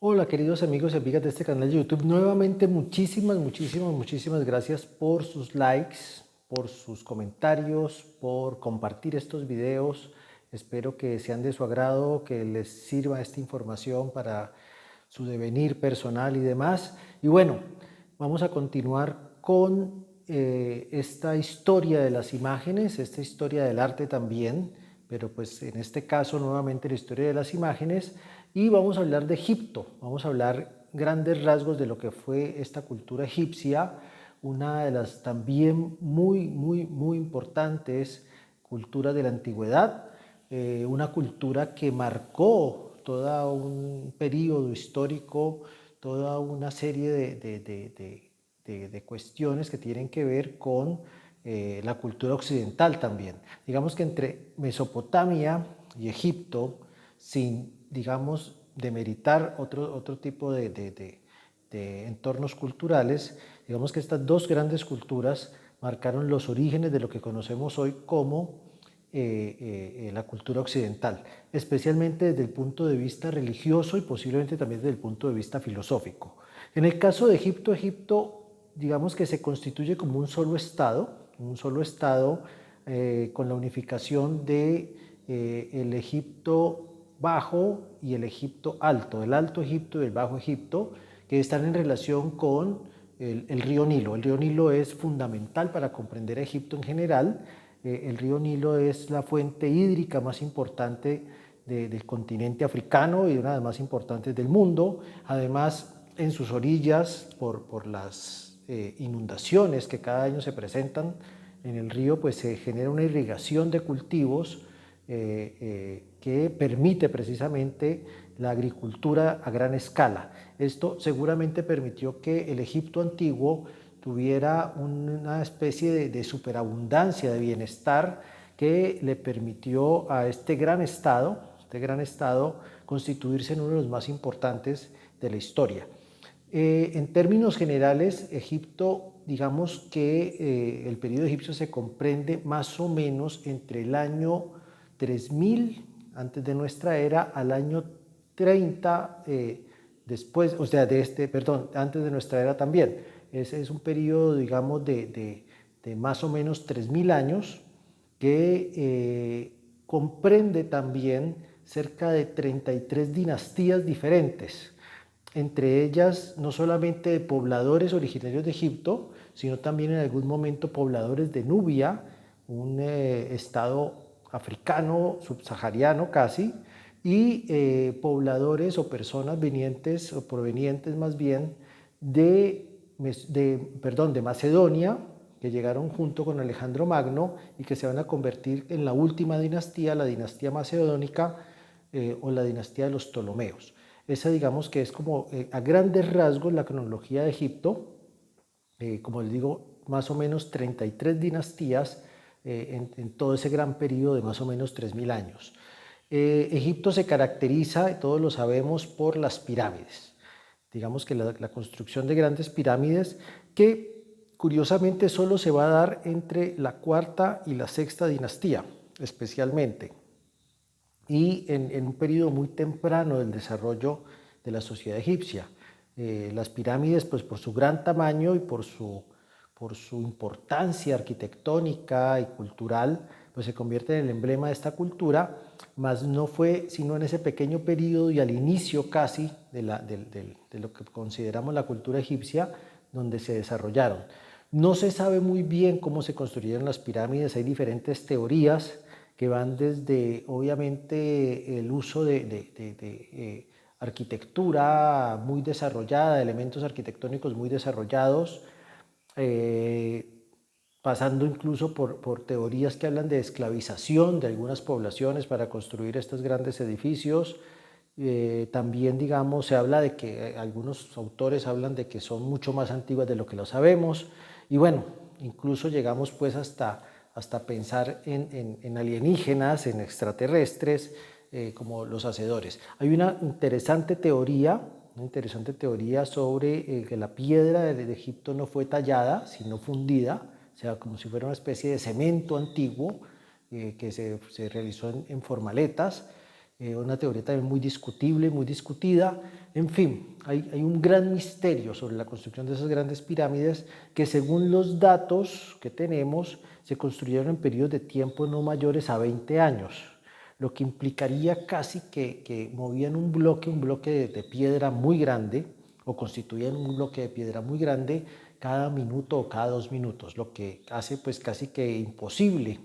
Hola queridos amigos y amigas de este canal de YouTube, nuevamente muchísimas gracias por sus likes, por sus comentarios, por compartir estos videos. Espero que sean de su agrado, que les sirva esta información para su devenir personal y demás. Y bueno, vamos a continuar con esta historia de las imágenes, esta historia del arte también, pero pues en este caso nuevamente la historia de las imágenes, y vamos a hablar de Egipto, vamos a hablar grandes rasgos de lo que fue esta cultura egipcia, una de las también muy importantes culturas de la antigüedad, una cultura que marcó todo un periodo histórico, toda una serie de cuestiones que tienen que ver con la cultura occidental también. Digamos que entre Mesopotamia y Egipto, sin, digamos, demeritar otro tipo de entornos culturales, digamos que estas dos grandes culturas marcaron los orígenes de lo que conocemos hoy como la cultura occidental, especialmente desde el punto de vista religioso y posiblemente también desde el punto de vista filosófico. En el caso de Egipto, digamos que se constituye como un solo estado con la unificación de el Egipto Bajo y el Egipto Alto, el Alto Egipto y el Bajo Egipto, que están en relación con el río Nilo. El río Nilo es fundamental para comprender a Egipto en general. El río Nilo es la fuente hídrica más importante del continente africano y una de las más importantes del mundo. Además, en sus orillas, por las inundaciones que cada año se presentan en el río, pues se genera una irrigación de cultivos que permite precisamente la agricultura a gran escala. Esto seguramente permitió que el Egipto antiguo tuviera una especie de superabundancia de bienestar que le permitió a este gran estado constituirse en uno de los más importantes de la historia. En términos generales, Egipto, digamos que el periodo egipcio se comprende más o menos entre el año 3000 antes de nuestra era al año 30 después, o sea, perdón, antes de nuestra era también. Es un periodo, digamos, de más o menos 3000 años que comprende también cerca de 33 dinastías diferentes, entre ellas no solamente de pobladores originarios de Egipto, sino también en algún momento pobladores de Nubia, un estado africano, subsahariano casi, y pobladores o personas venientes o provenientes más bien de Macedonia, que llegaron junto con Alejandro Magno y que se van a convertir en la última dinastía, la dinastía macedónica o la dinastía de los Ptolomeos. Esa digamos que es como a grandes rasgos la cronología de Egipto, como les digo, más o menos 33 dinastías en todo ese gran periodo de más o menos 3000 años. Egipto se caracteriza, todos lo sabemos, por las pirámides. Digamos que la construcción de grandes pirámides que curiosamente solo se va a dar entre la cuarta y la sexta dinastía, especialmente, y en un periodo muy temprano del desarrollo de la sociedad egipcia. Las pirámides, pues por su gran tamaño y por su importancia arquitectónica y cultural, pues se convierte en el emblema de esta cultura, mas no fue sino en ese pequeño periodo y al inicio casi de lo que consideramos la cultura egipcia, donde se desarrollaron. No se sabe muy bien cómo se construyeron las pirámides, hay diferentes teorías que van desde, obviamente, el uso de arquitectura muy desarrollada, elementos arquitectónicos muy desarrollados, eh, pasando incluso por teorías que hablan de esclavización de algunas poblaciones para construir estos grandes edificios. También, digamos, se habla de que algunos autores hablan de que son mucho más antiguas de lo que lo sabemos. Y bueno, incluso llegamos pues hasta pensar en alienígenas, en extraterrestres, como los hacedores. Hay una interesante teoría sobre que la piedra de Egipto no fue tallada, sino fundida, o sea, como si fuera una especie de cemento antiguo que se realizó en formaletas una teoría también muy discutible, muy discutida. En fin, hay un gran misterio sobre la construcción de esas grandes pirámides que, según los datos que tenemos, se construyeron en periodos de tiempo no mayores a 20 años, lo que implicaría casi que movían un bloque de piedra muy grande, o constituían un bloque de piedra muy grande cada minuto o cada 2 minutos, lo que hace pues casi que imposible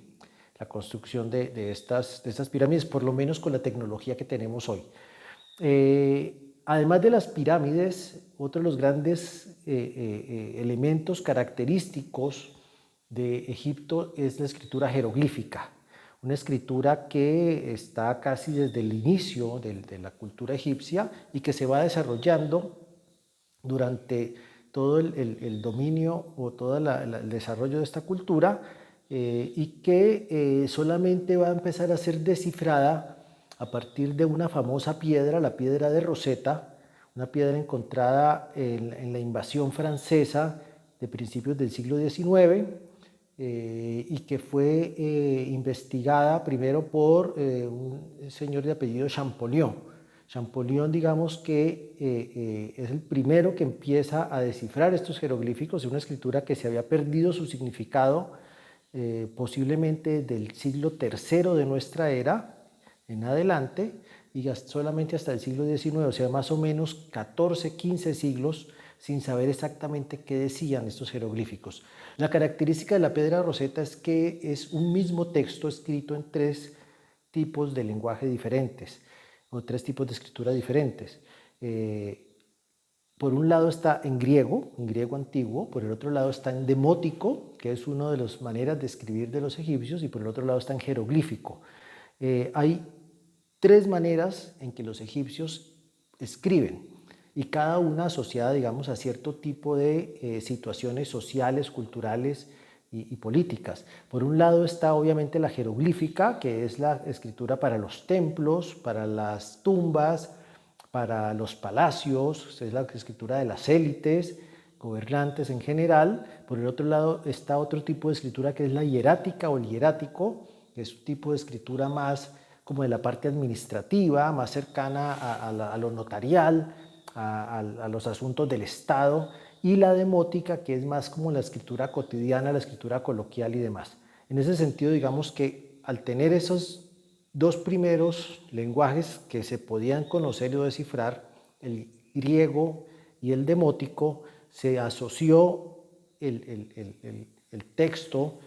la construcción de estas pirámides, por lo menos con la tecnología que tenemos hoy. Además de las pirámides, otro de los grandes elementos característicos de Egipto es la escritura jeroglífica, una escritura que está casi desde el inicio de la cultura egipcia y que se va desarrollando durante todo el dominio o todo el desarrollo de esta cultura, y que solamente va a empezar a ser descifrada a partir de una famosa piedra, la piedra de Rosetta, una piedra encontrada en la invasión francesa de principios del siglo XIX, y que fue investigada primero por un señor de apellido Champollion. Champollion, digamos que es el primero que empieza a descifrar estos jeroglíficos, una escritura que se había perdido su significado posiblemente del siglo III de nuestra era en adelante, y solamente hasta el siglo XIX, o sea, más o menos 14, 15 siglos sin saber exactamente qué decían estos jeroglíficos. La característica de la piedra Rosetta es que es un mismo texto escrito en 3 tipos de lenguaje diferentes, o 3 tipos de escritura diferentes. Por un lado está en griego antiguo, por el otro lado está en demótico, que es una de las maneras de escribir de los egipcios, y por el otro lado está en jeroglífico. Hay 3 maneras en que los egipcios escriben, y cada una asociada, digamos, a cierto tipo de situaciones sociales, culturales y políticas. Por un lado está obviamente la jeroglífica, que es la escritura para los templos, para las tumbas, para los palacios, es la escritura de las élites, gobernantes en general. Por el otro lado está otro tipo de escritura que es la hierática o el hierático, que es un tipo de escritura más como de la parte administrativa, más cercana a lo notarial, a los asuntos del Estado, y la demótica, que es más como la escritura cotidiana, la escritura coloquial y demás. En ese sentido, digamos que al tener esos 2 primeros lenguajes que se podían conocer o descifrar, el griego y el demótico, se asoció el texto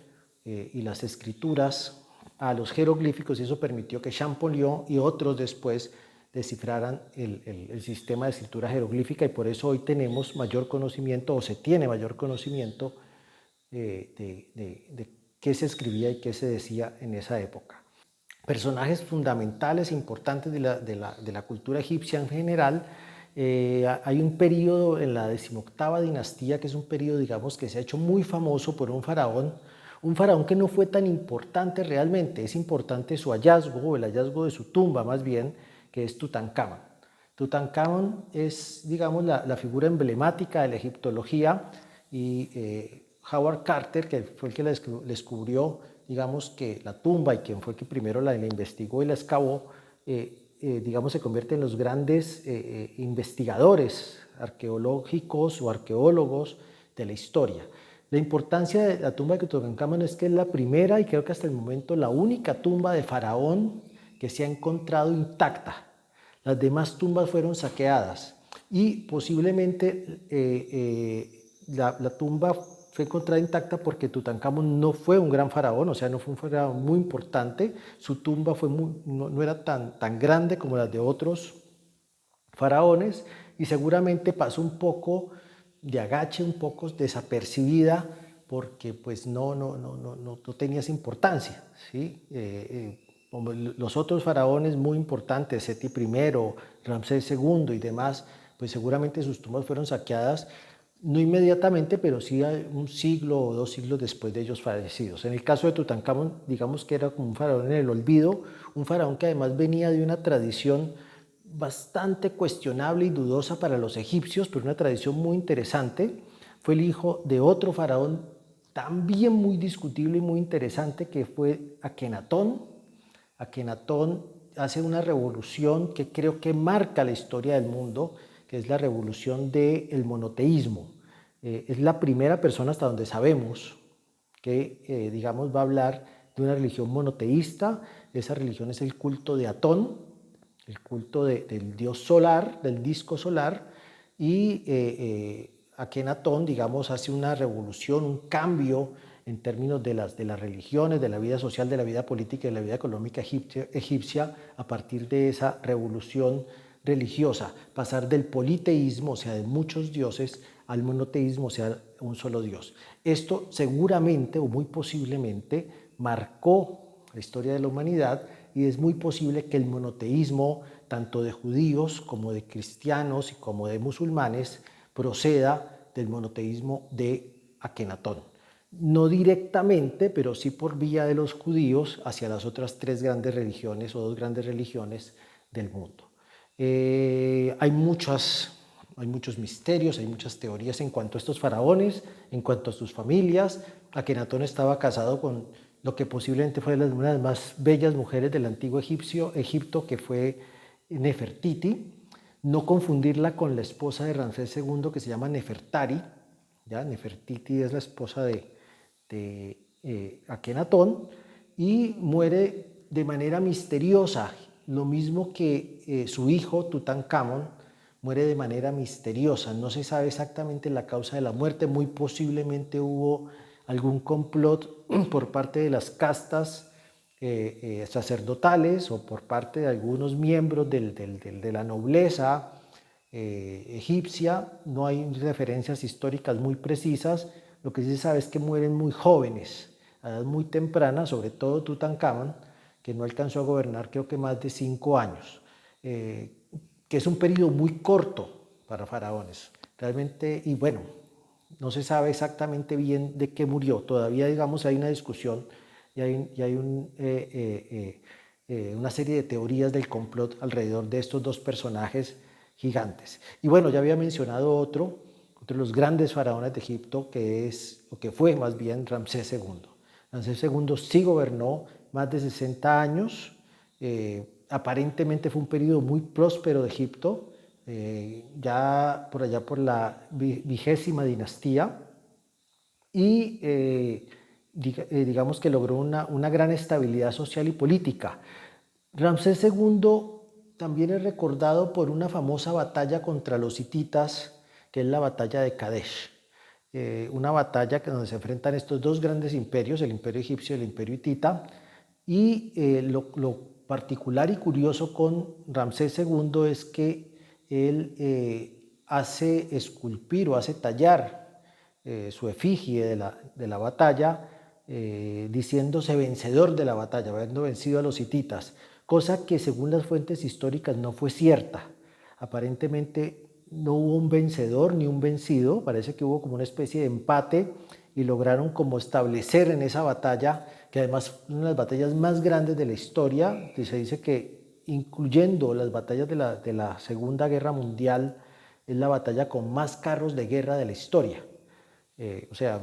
y las escrituras a los jeroglíficos, y eso permitió que Champollion y otros después descifraran el sistema de escritura jeroglífica, y por eso hoy tenemos mayor conocimiento, o se tiene mayor conocimiento de qué se escribía y qué se decía en esa época. Personajes fundamentales, importantes de la cultura egipcia en general. Hay un periodo en la 18ª dinastía, que es un periodo, digamos, que se ha hecho muy famoso por un faraón que no fue tan importante realmente. Es importante su hallazgo, o el hallazgo de su tumba más bien, que es Tutankamón. Tutankamón es, digamos, la figura emblemática de la egiptología, y Howard Carter, que fue el que la descubrió, digamos, que la tumba, y quien fue el que primero la investigó y la excavó, digamos, se convierte en los grandes investigadores arqueológicos o arqueólogos de la historia. La importancia de la tumba de Tutankamón es que es la primera, y creo que hasta el momento la única tumba de faraón que se ha encontrado intacta. Las demás tumbas fueron saqueadas, y posiblemente la tumba fue encontrada intacta porque Tutankamón no fue un gran faraón, o sea, no fue un faraón muy importante. Su tumba no era tan grande como las de otros faraones, y seguramente pasó un poco de agache, un poco desapercibida, porque pues no tenía esa importancia, ¿sí? Como los otros faraones muy importantes, Seti I, Ramsés II y demás, pues seguramente sus tumbas fueron saqueadas, no inmediatamente, pero sí un siglo o 2 siglos después de ellos fallecidos. En el caso de Tutankamón, digamos que era como un faraón en el olvido, un faraón que además venía de una tradición bastante cuestionable y dudosa para los egipcios, pero una tradición muy interesante. Fue el hijo de otro faraón también muy discutible y muy interesante, que fue Akenatón. Akenatón hace una revolución que creo que marca la historia del mundo, que es la revolución del monoteísmo. Es la primera persona hasta donde sabemos que, digamos, va a hablar de una religión monoteísta. Esa religión es el culto de Atón, el culto del dios solar, del disco solar, y Akenatón, digamos, hace una revolución, un cambio en términos de las religiones, de la vida social, de la vida política y de la vida económica egipcia a partir de esa revolución religiosa, pasar del politeísmo, o sea, de muchos dioses, al monoteísmo, o sea, un solo Dios. Esto seguramente o muy posiblemente marcó la historia de la humanidad y es muy posible que el monoteísmo, tanto de judíos como de cristianos y como de musulmanes, proceda del monoteísmo de Akenatón. No directamente, pero sí por vía de los judíos hacia las otras tres grandes religiones o dos grandes religiones del mundo. Hay muchos misterios, hay muchas teorías en cuanto a estos faraones, en cuanto a sus familias. Akenatón estaba casado con lo que posiblemente fue una de las más bellas mujeres del antiguo Egipto, que fue Nefertiti. No confundirla con la esposa de Ramsés II, que se llama Nefertari. ¿Ya? Nefertiti es la esposa de Akenatón, y muere de manera misteriosa, lo mismo que su hijo Tutankamón muere de manera misteriosa. No se sabe exactamente la causa de la muerte, muy posiblemente hubo algún complot por parte de las castas sacerdotales o por parte de algunos miembros de la nobleza egipcia. No hay referencias históricas muy precisas. Lo que sí se sabe es que mueren muy jóvenes, a edad muy temprana, sobre todo Tutankamón, que no alcanzó a gobernar creo que más de 5 años, que es un periodo muy corto para faraones. Realmente, y bueno, no se sabe exactamente bien de qué murió. Todavía, digamos, hay una discusión y hay una serie de teorías del complot alrededor de estos dos personajes gigantes. Y bueno, ya había mencionado otro de los grandes faraones de Egipto, que es, o que fue más bien Ramsés II. Ramsés II sí gobernó más de 60 años. Aparentemente fue un periodo muy próspero de Egipto, ya por allá por la 20ª dinastía, y digamos que logró una gran estabilidad social y política. Ramsés II también es recordado por una famosa batalla contra los hititas, que es la batalla de Kadesh. Una batalla donde se enfrentan estos dos grandes imperios, el imperio egipcio y el imperio hitita, y lo particular y curioso con Ramsés II es que él hace esculpir o hace tallar su efigie de la batalla, diciéndose vencedor de la batalla, habiendo vencido a los hititas, cosa que según las fuentes históricas no fue cierta. Aparentemente no hubo un vencedor ni un vencido, parece que hubo como una especie de empate y lograron como establecer en esa batalla, que además una de las batallas más grandes de la historia, que se dice que incluyendo las batallas de la Segunda Guerra Mundial, es la batalla con más carros de guerra de la historia. O sea,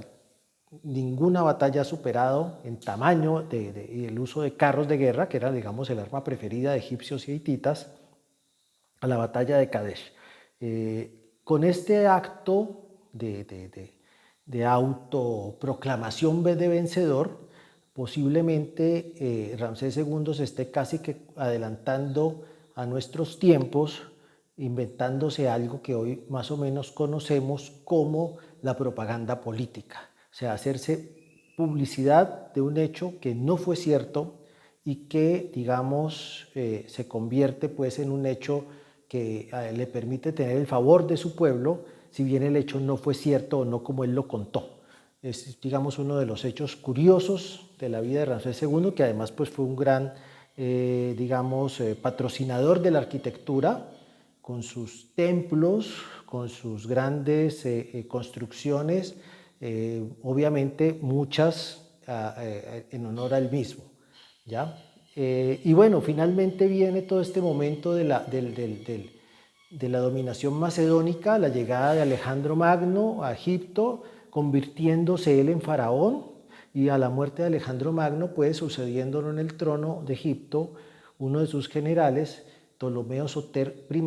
ninguna batalla ha superado en tamaño y el uso de carros de guerra, que era, digamos, el arma preferida de egipcios y hititas, a la batalla de Kadesh. Con este acto de autoproclamación de vencedor, posiblemente Ramsés II se esté casi que adelantando a nuestros tiempos, inventándose algo que hoy más o menos conocemos como la propaganda política. O sea, hacerse publicidad de un hecho que no fue cierto y que, digamos, se convierte pues en un hecho que le permite tener el favor de su pueblo, si bien el hecho no fue cierto o no como él lo contó. Es, digamos, uno de los hechos curiosos de la vida de Ramsés II, que además pues, fue un gran, digamos, patrocinador de la arquitectura, con sus templos, con sus grandes construcciones, obviamente muchas en honor al mismo, ¿ya? Y bueno, finalmente viene todo este momento de la dominación macedónica, la llegada de Alejandro Magno a Egipto, convirtiéndose él en faraón, y a la muerte de Alejandro Magno, pues sucediéndolo en el trono de Egipto, uno de sus generales, Ptolomeo Soter I,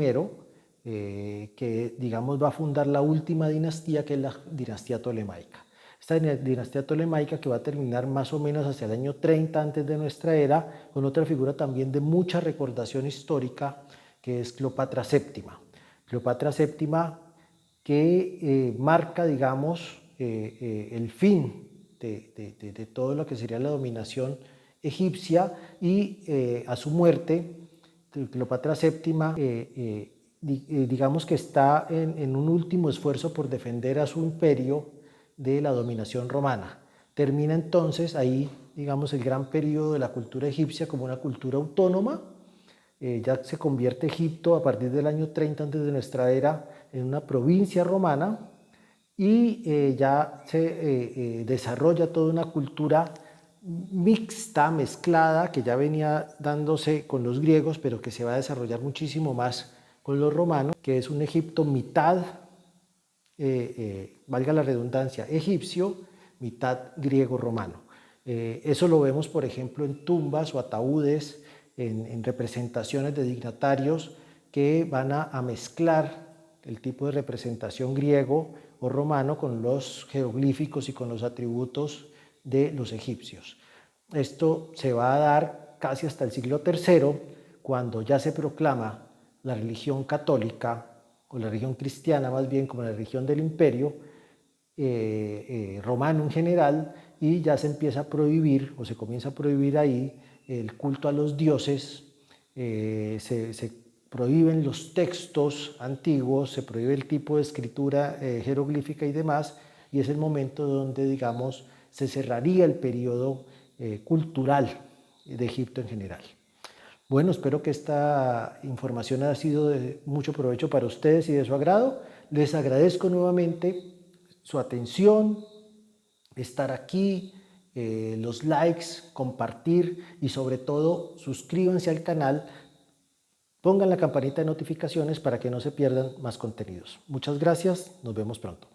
que digamos va a fundar la última dinastía, que es la dinastía tolemaica. Esta dinastía tolemaica que va a terminar más o menos hacia el año 30 antes de nuestra era, con otra figura también de mucha recordación histórica, que es Cleopatra VII. Cleopatra VII que marca, digamos, el fin de todo lo que sería la dominación egipcia, y a su muerte, Cleopatra VII, digamos que está en un último esfuerzo por defender a su imperio de la dominación romana. Termina entonces ahí, digamos, el gran periodo de la cultura egipcia como una cultura autónoma. Ya se convierte Egipto a partir del año 30 antes de nuestra era en una provincia romana, y ya se desarrolla toda una cultura mixta, mezclada, que ya venía dándose con los griegos, pero que se va a desarrollar muchísimo más con los romanos, que es un Egipto mitad, valga la redundancia, egipcio, mitad griego-romano. Eso lo vemos, por ejemplo, en tumbas o ataúdes, en representaciones de dignatarios que van a mezclar el tipo de representación griego o romano con los jeroglíficos y con los atributos de los egipcios. Esto se va a dar casi hasta el siglo III, cuando ya se proclama la religión católica, o la religión cristiana más bien, como la religión del imperio romano en general, y ya se empieza a prohibir, o se comienza a prohibir ahí, el culto a los dioses. Se prohíben los textos antiguos, se prohíbe el tipo de escritura jeroglífica y demás, y es el momento donde, digamos, se cerraría el periodo cultural de Egipto en general. Bueno, espero que esta información haya sido de mucho provecho para ustedes y de su agrado. Les agradezco nuevamente su atención, estar aquí, los likes, compartir, y sobre todo suscríbanse al canal, pongan la campanita de notificaciones para que no se pierdan más contenidos. Muchas gracias, nos vemos pronto.